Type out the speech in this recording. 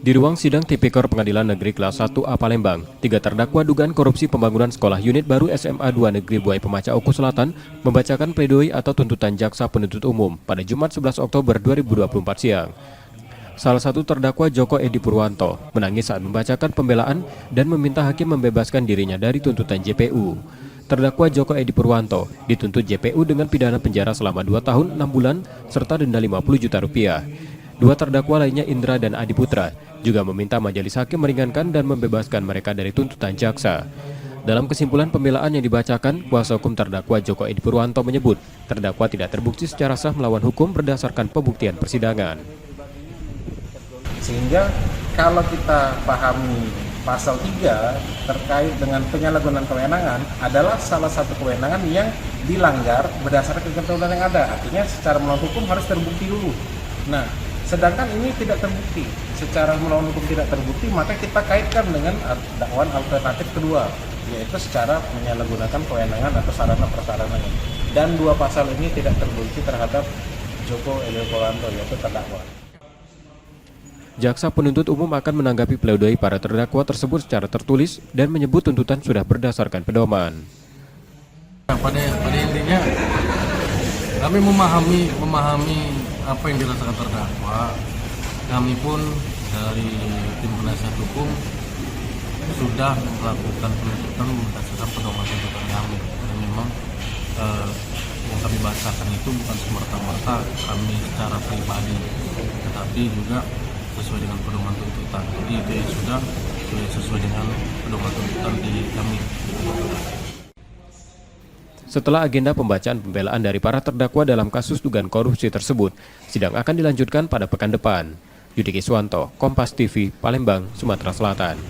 Di ruang sidang Tipikor Pengadilan Negeri Kelas 1A Palembang, 3 terdakwa dugaan korupsi pembangunan sekolah unit baru SMA 2 Negeri Buai Pemaca Uku Selatan membacakan pledoi atau tuntutan jaksa penuntut umum pada Jumat 11 Oktober 2024 siang. Salah satu terdakwa Joko Edi Purwanto menangis saat membacakan pembelaan dan meminta hakim membebaskan dirinya dari tuntutan JPU. Terdakwa Joko Edi Purwanto dituntut JPU dengan pidana penjara selama 2 tahun 6 bulan serta denda 50 juta rupiah. Dua terdakwa lainnya Indra dan Adi Putra juga meminta majelis hakim meringankan dan membebaskan mereka dari tuntutan jaksa. Dalam kesimpulan pembelaan yang dibacakan, kuasa hukum terdakwa Joko Edi Purwanto menyebut terdakwa tidak terbukti secara sah melawan hukum berdasarkan pembuktian persidangan. Sehingga kalau kita pahami pasal 3 terkait dengan penyalahgunaan kewenangan adalah salah satu kewenangan yang dilanggar berdasarkan ketentuan yang ada. Artinya secara melawan hukum harus terbukti dulu. Nah, sedangkan ini tidak terbukti, secara melawan hukum tidak terbukti, maka kita kaitkan dengan dakwaan alternatif kedua, yaitu secara menyalahgunakan kewenangan atau sarana prasarananya. Dan dua pasal ini tidak terbukti terhadap Joko Edi Purwanto, yaitu terdakwa. Jaksa penuntut umum akan menanggapi pledoi para terdakwa tersebut secara tertulis dan menyebut tuntutan sudah berdasarkan pedoman. Pada intinya kami memahami apa yang dirasakan terdakwa. Kami pun dari tim penasihat hukum sudah melakukan penuntutan berdasarkan pedoman tuntutan kami. Dan memang yang kami bacakan itu bukan semerta-merta kami secara pribadi, tetapi juga sesuai dengan pedoman tuntutan. Jadi itu ya sudah sesuai dengan pedoman tuntutan di kami. Setelah agenda pembacaan pembelaan dari para terdakwa dalam kasus dugaan korupsi tersebut, sidang akan dilanjutkan pada pekan depan. Yudi Kiswanto, Kompas TV, Palembang, Sumatera Selatan.